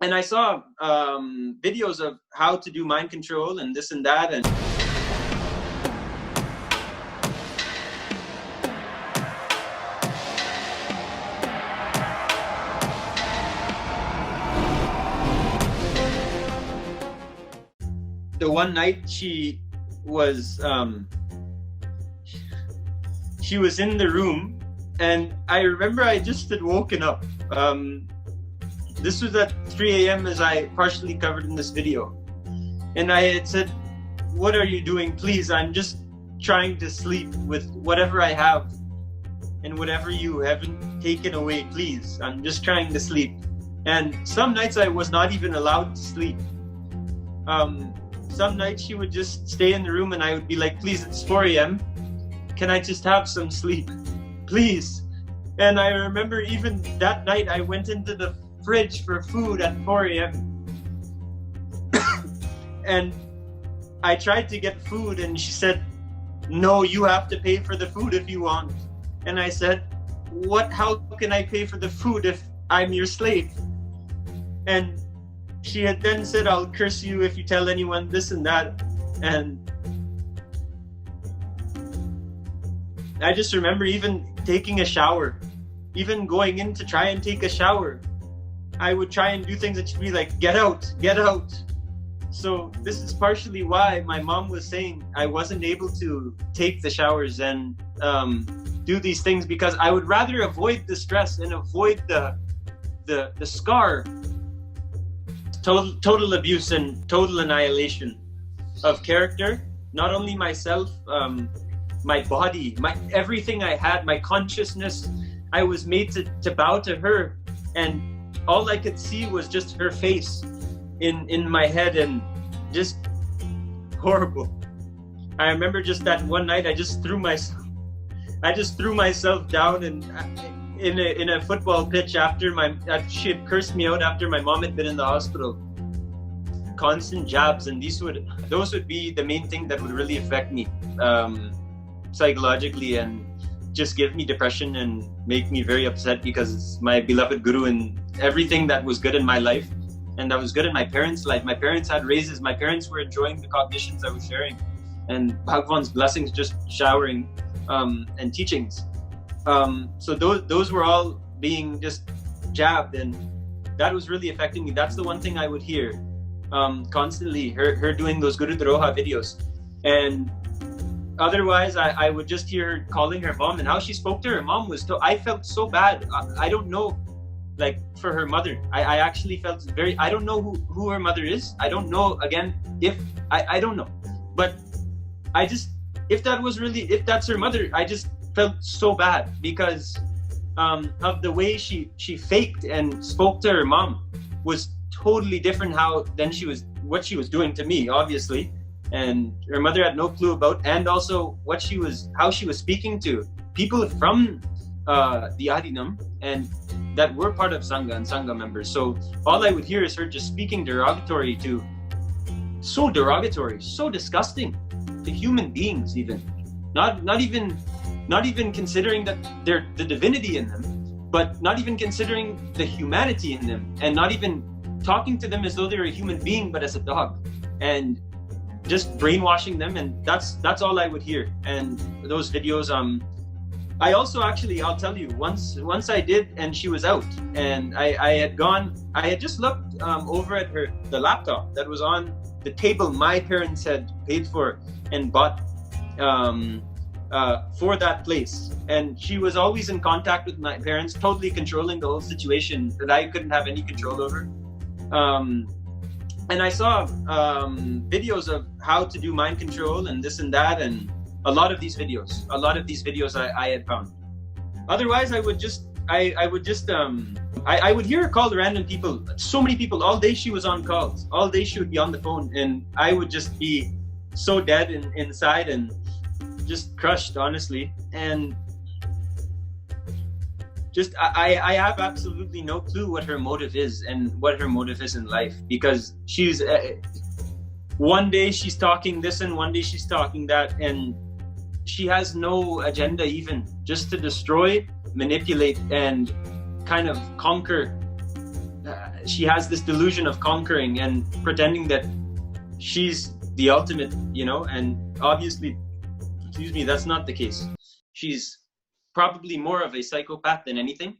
And I saw videos of how to do mind control and this and that, and the one night she was in the room, and I remember I just had woken up. This was at 3 a.m. as I partially covered in this video. And I had said, "What are you doing? Please, I'm just trying to sleep with whatever I have and whatever you haven't taken away, please. I'm just trying to sleep." And some nights I was not even allowed to sleep. Some nights she would just stay in the room and I would be like, "Please, it's 4 a.m. Can I just have some sleep? Please." And I remember even that night I went into the fridge for food at 4 a.m. And I tried to get food and she said, "No, you have to pay for the food if you want." And I said, how can I pay for the food if I'm your slave?" And she had then said, "I'll curse you if you tell anyone this and that." And I just remember even taking a shower, even going in to try and take a shower. I would try and do things that she'd be like, "Get out, get out." So this is partially why my mom was saying I wasn't able to take the showers and do these things, because I would rather avoid the stress and avoid the scar. Total abuse and total annihilation of character. Not only myself, my body, my everything I had, my consciousness. I was made to bow to her, and all I could see was just her face in my head, and just horrible. I remember just that one night I just threw myself down and in a football pitch after she had cursed me out after my mom had been in the hospital. Constant jabs, and those would be the main thing that would really affect me psychologically and just give me depression and make me very upset, because it's my beloved guru and everything that was good in my life and that was good in my parents' life. My parents had raises. My parents were enjoying the cognitions I was sharing and Bhagwan's blessings just showering and teachings. So those were all being just jabbed, and that was really affecting me. That's the one thing I would hear constantly, her doing those Guru Droha videos. And otherwise, I would just hear her calling her mom, and how she spoke to her mom was, I felt so bad. I don't know, like for her mother, I actually felt I don't know who her mother is. I don't know, again, I don't know. But I just, if that's her mother, I just felt so bad because of the way she faked and spoke to her mom was totally different what she was doing to me, obviously. And her mother had no clue about, and also how she was speaking to people from the Adinam and that were part of Sangha and Sangha members. So all I would hear is her just speaking so disgusting to human beings, even not even considering that they're the divinity in them, but not even considering the humanity in them, and not even talking to them as though they're a human being but as a dog, and just brainwashing them. And that's all I would hear. And those videos, I also I'll tell you, once I did, and she was out, and I had just looked over at the laptop that was on the table my parents had paid for and bought for that place. And she was always in contact with my parents, totally controlling the whole situation that I couldn't have any control over. And I saw videos of how to do mind control and this and that, and a lot of these videos I had found. Otherwise, I would hear her call random people, so many people. All day she was on calls. All day she would be on the phone, and I would just be so dead inside and just crushed, honestly. And just I have absolutely no clue what her motive is and what her motive is in life, because she's one day she's talking this and one day she's talking that, and she has no agenda, even just to destroy, manipulate, and kind of conquer she has this delusion of conquering and pretending that she's the ultimate, you know, and obviously, excuse me, that's not the case. She's probably more of a psychopath than anything.